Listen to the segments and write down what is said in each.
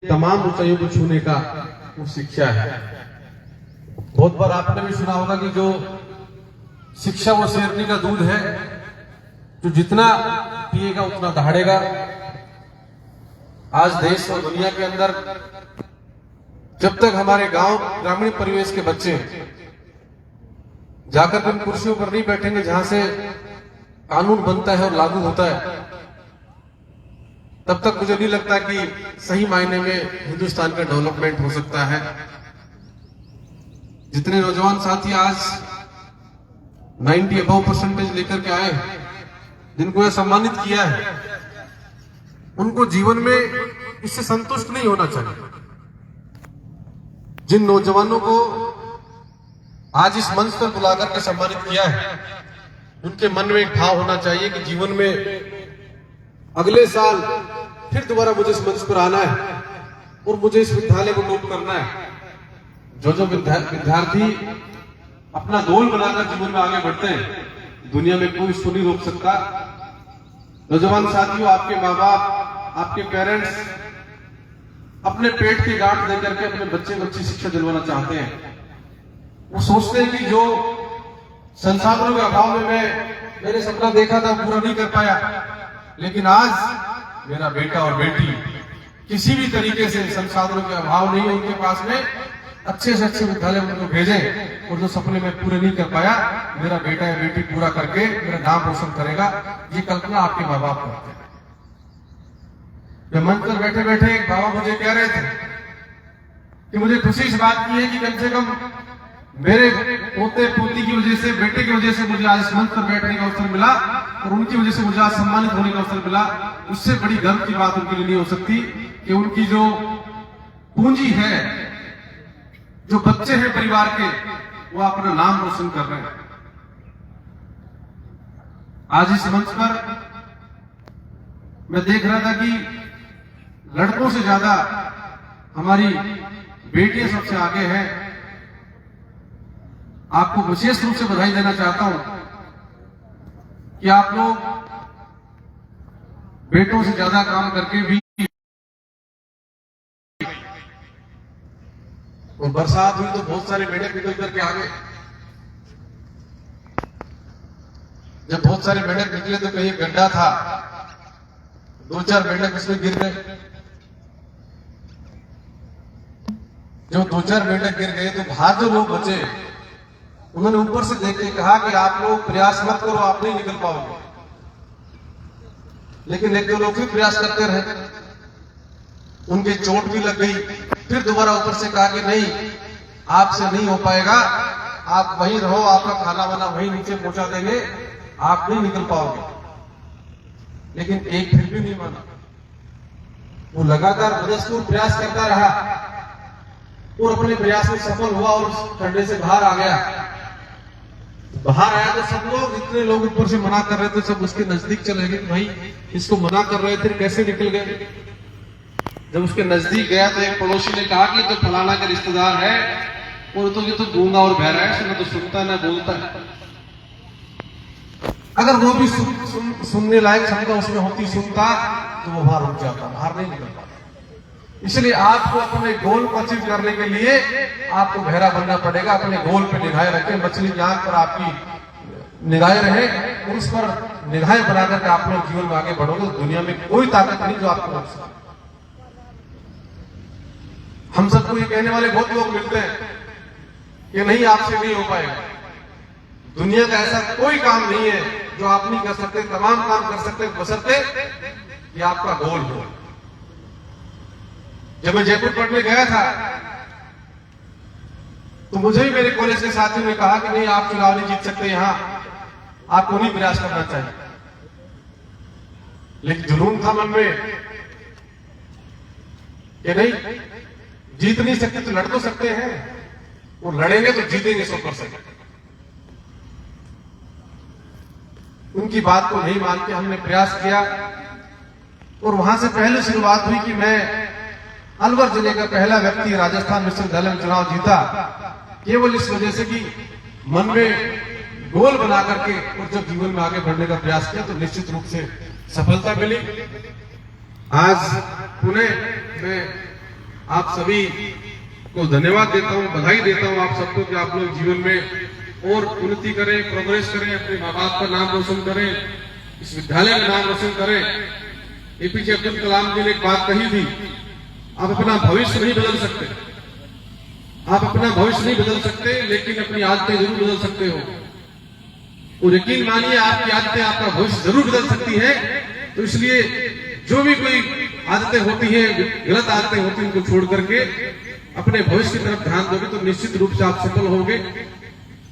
तमाम ऊंचाइयों को छूने का वो शिक्षा है। बहुत बार आपने भी सुना होगा कि जो शिक्षा वो शेरनी का दूध है, जो जितना पिएगा उतना दहाड़ेगा। आज देश और दुनिया के अंदर जब तक हमारे गांव ग्रामीण परिवेश के बच्चे जाकर उन कुर्सियों पर नहीं बैठेंगे जहां से कानून बनता है और लागू होता है, तब तक मुझे नहीं लगता कि सही मायने में हिंदुस्तान का डेवलपमेंट हो सकता है। जितने नौजवान साथी आज 90 अबव परसेंटेज लेकर के आए, जिनको यह सम्मानित किया है, उनको जीवन में इससे संतुष्ट नहीं होना चाहिए। जिन नौजवानों को आज इस मंच पर बुलाकर के सम्मानित किया है, उनके मन में एक भाव होना चाहिए कि जीवन में अगले साल फिर दोबारा मुझे इस मंच पर आना है और मुझे इस विद्यालय को टॉप करना है। जो विद्यार्थी अपना गोल बनाकर जीवन में आगे बढ़ते हैं, दुनिया में कोई उसको नहीं रोक सकता। नौजवान साथियों, आपके माँ बाप, आपके पेरेंट्स अपने पेट की गांठ देकर के अपने बच्चे को अच्छी शिक्षा दिलवाना चाहते हैं। वो सोचते हैं कि जो संसाधनों के अभाव में मैंने सपना देखा था पूरा नहीं कर पाया, लेकिन आज मेरा बेटा और बेटी किसी भी तरीके से संसाधनों के अभाव नहीं है उनके पास में, अच्छे से अच्छे विद्यालय उनको भेजें और जो सपने में पूरे नहीं कर पाया, मेरा बेटा या बेटी पूरा करके मेरा नाम रोशन करेगा। ये कल्पना आपके माँ बाप करते हैं। मंच पर बैठे बैठे एक बाबा मुझे कह रहे थे कि मुझे खुशी इस बात की है कि कम से कम मेरे पोते पोती की वजह से, बेटे की वजह से मुझे आज इस मंच पर बैठने का अवसर मिला और उनकी वजह से मुझे आज सम्मानित होने का अवसर मिला। उससे बड़ी गर्व की बात उनके लिए नहीं हो सकती कि उनकी जो पूंजी है, जो बच्चे हैं परिवार के, वो अपना नाम रोशन कर रहे हैं। आज इस मंच पर मैं देख रहा था कि लड़कों से ज्यादा हमारी बेटियां सबसे आगे हैं। आपको विशेष रूप से बधाई देना चाहता हूं कि आप लोग बेटों से ज्यादा काम करके भी, और बरसात हुई तो बहुत सारे मेंढक निकल करके आ गए। जब बहुत सारे मेंढक निकले तो कहीं गड्ढा था, 2-4 मेंढक उसमें गिर गए। जो 2-4 मेंढक गिर गए तो बाहर जो लोग बचे, उन्होंने ऊपर से देख के कहा कि आप लोग प्रयास मत करो, आप नहीं निकल पाओगे। लेकिन एक दो लोग भी प्रयास करते रहे, उनके चोट भी लग गई। फिर दोबारा ऊपर से कहा कि नहीं, आपसे नहीं हो पाएगा, आप वहीं रहो, आपका खाना वाना वहीं नीचे पहुंचा देंगे, आप नहीं निकल पाओगे। लेकिन एक फिर भी नहीं माना, वो लगातार बदस्तूर प्रयास करता रहा और अपने प्रयास में सफल हुआ और खड्डे से बाहर आ गया। बाहर आया तो सब लोग, जितने लोग ऊपर से मना कर रहे थे, सब उसके नजदीक चले गए। भाई इसको मना कर रहे थे, कैसे निकल गए? जब उसके नजदीक गया तो एक पड़ोसी ने कहा कि तो फलाना का रिश्तेदार है और तो ये तो गूंगा और बहरा है, ना तो सुनता ना बोलता है। अगर वो भी सुनने लायक क्षमता उसमें होती, सुनता, तो वो बाहर रुक जाता, बाहर नहीं निकल पाता। इसलिए आपको अपने गोल को अचीव करने के लिए आपको बहरा बनना पड़ेगा। अपने गोल पे निगाहें रखें, मछली की आंख पर आपकी निगाहें रहे और उस पर निगाहें बनाकर के आप लोग जीवन में आगे बढ़ोगे तो दुनिया में कोई ताकत नहीं जो आपको रोक सके। हम सबको ये कहने वाले बहुत लोग मिलते हैं कि नहीं, आपसे नहीं हो पाएगा। दुनिया का ऐसा कोई काम नहीं है जो आप नहीं कर सकते, तमाम काम कर सकते, बशर्ते कि आपका गोल हो। जब मैं जयपुर पढ़ने गया था तो मुझे भी मेरे कॉलेज के साथियों ने कहा कि नहीं, आप चुनाव नहीं जीत सकते, यहां आपको नहीं प्रयास करना चाहिए। लेकिन जुनून था मन में कि नहीं, जीत नहीं सकते तो लड़ तो सकते हैं, और लड़ेंगे तो जीतेंगे 100%। उनकी बात को नहीं मान के हमने प्रयास किया और वहां से पहले शुरुआत हुई कि मैं अलवर जिले का पहला व्यक्ति राजस्थान विश्वविद्यालय में चुनाव जीता, केवल इस वजह से कि मन में गोल बना करके और जब जीवन में आगे बढ़ने का प्रयास किया तो निश्चित रूप से सफलता मिली। आज पुणे में आप सभी को धन्यवाद देता हूँ, बधाई देता हूँ आप सबको कि आप लोग जीवन में और उन्नति करें, प्रोग्रेस करें, अपने माँ बाप का नाम रोशन करें, इस विद्यालय का नाम रोशन करें। एपीजे अब्दुल कलाम जी ने एक बात कही थी, आप अपना भविष्य नहीं बदल सकते, आप अपना भविष्य नहीं बदल सकते, लेकिन अपनी आदतें जरूर बदल सकते हो। और यकीन मानिए आपकी आदतें आपका भविष्य जरूर बदल सकती है। तो इसलिए जो भी कोई आदतें होती हैं, गलत आदतें होती हैं, उनको छोड़ करके अपने भविष्य की तरफ ध्यान दोगे तो निश्चित रूप से आप सफल होंगे।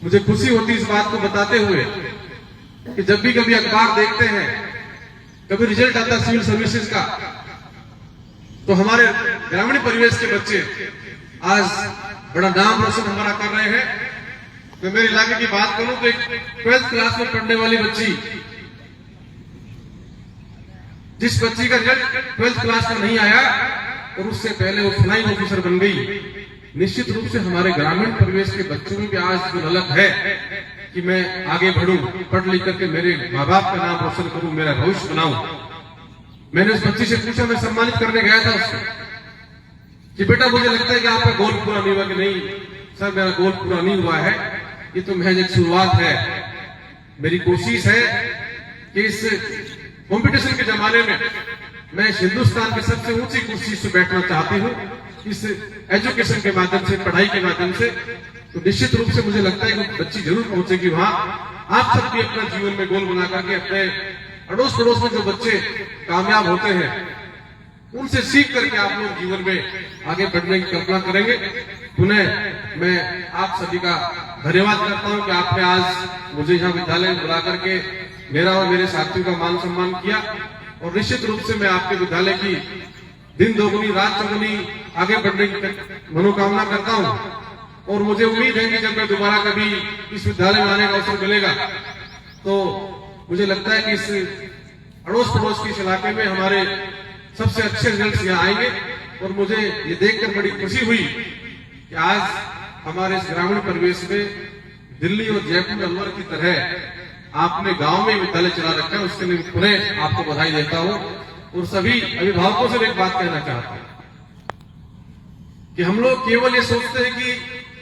मुझे खुशी होती है इस बात को बताते हुए कि जब भी कभी अखबार देखते हैं, कभी रिजल्ट आता है सिविल सर्विसेज का, तो हमारे ग्रामीण परिवेश के बच्चे आज बड़ा नाम रोशन हमारा कर रहे हैं। मैं मेरे इलाके की बात करूं तो एक 12th क्लास में पढ़ने वाली बच्ची, जिस बच्ची का रिजल्ट 12th क्लास का नहीं आया और उससे पहले वो फ्लाइंग ऑफिसर बन गई। निश्चित रूप से हमारे ग्रामीण परिवेश के बच्चों में भी आज जो ललक है कि मैं आगे बढ़ूं, पढ़ लिख करके मेरे माँ बाप का नाम रोशन करूं, मेरा भविष्य बनाऊं। मैंने उस बच्ची से पूछा, मैं सम्मानित करने गया था उसको, कि बेटा मुझे लगता है कि आपका गोल पूरा नहीं हुआ। कि नहीं सर, मेरा गोल पूरा नहीं हुआ है, ये तो महज एक शुरुआत है। मेरी कोशिश है कि इस कंपटीशन के जमाने में मैं हिंदुस्तान की सबसे ऊंची कुर्सी से बैठना चाहती हूँ, इस एजुकेशन के माध्यम से, पढ़ाई के माध्यम से। तो निश्चित रूप से मुझे लगता है कि बच्ची जरूर पहुंचेगी वहां। आप सब भी अपना जीवन में गोल बना करके अपने अड़ोस पड़ोस में जो बच्चे कामयाब होते हैं उनसे सीख करके आप लोग जीवन में आगे बढ़ने की कल्पना करेंगे। पुनः मैं आप सभी का धन्यवाद करता हूं कि आपने आज मुझे यहाँ विद्यालय में बुला करके मेरा और मेरे साथियों का मान सम्मान किया। और निश्चित रूप से मैं आपके विद्यालय की दिन दोगुनी रात चौगुनी आगे बढ़ने की मनोकामना करता हूं। और मुझे उम्मीद है कि जब मैं दोबारा कभी इस विद्यालय में आने का अवसर मिलेगा तो मुझे लगता है कि इस अड़ोस पड़ोस के इस इलाके में हमारे सबसे अच्छे रिजल्ट यहाँ आएंगे। और मुझे ये देखकर बड़ी खुशी हुई कि आज हमारे इस ग्रामीण परिवेश में दिल्ली और जयपुर अलवर की तरह आपने गांव में विद्यालय चला रखा है, उसके लिए पुनः आपको बधाई देता हूं। और सभी अभिभावकों से एक बात कहना चाहता हूं कि हम लोग केवल ये सोचते हैं कि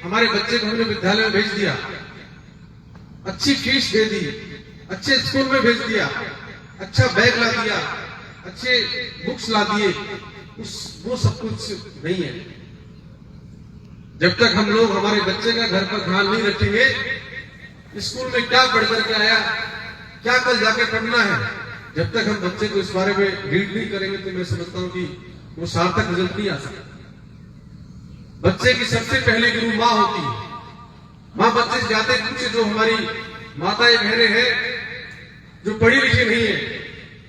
हमारे बच्चे को हमने विद्यालय में भेज दिया, अच्छी फीस दे दी, अच्छे स्कूल में भेज दिया, अच्छा बैग ला दिया, अच्छे बुक्स ला दिए, वो सब कुछ नहीं है। जब तक हम लोग हमारे बच्चे का घर पर ध्यान नहीं रखेंगे, स्कूल में क्या पढ़ करके आया, क्या कल जाके पढ़ना है, जब तक हम बच्चे को इस बारे में रीड नहीं करेंगे तो मैं समझता हूं कि वो सार्थक रिजल्ट नहीं आ सकता। बच्चे की सबसे पहली गुरु माँ होती है। माँ बच्चे से जाते कुछ जो हमारी माताएं बहनें हैं जो पढ़ी लिखी नहीं है,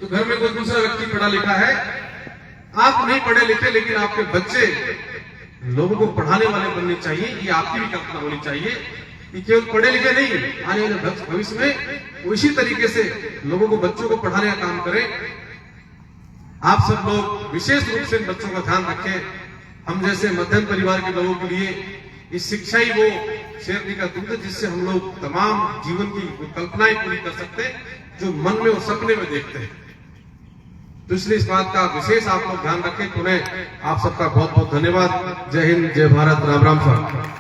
तो घर में कोई दूसरा व्यक्ति पढ़ा लिखा है, आप नहीं पढ़े लिखे लेकिन आपके बच्चे लोगों को पढ़ाने वाले बनने चाहिए। ये आपकी भी कल्पना होनी चाहिए कि केवल पढ़े लिखे नहीं, आने वाले भविष्य में उसी तरीके से लोगों को, बच्चों को पढ़ाने का काम करें। आप सब लोग विशेष रूप से बच्चों का ध्यान रखें। हम जैसे मध्यम परिवार के लोगों के लिए इस शिक्षा ही वो शेरनी का दूध है जिससे हम लोग तमाम जीवन की कल्पनाएं पूरी कर सकते हैं जो मन में और सपने में देखते हैं। तो इसलिए इस बात का विशेष आप लोग ध्यान रखें। पुनः आप सबका बहुत बहुत धन्यवाद। जय हिंद, जय भारत, राम राम साहब।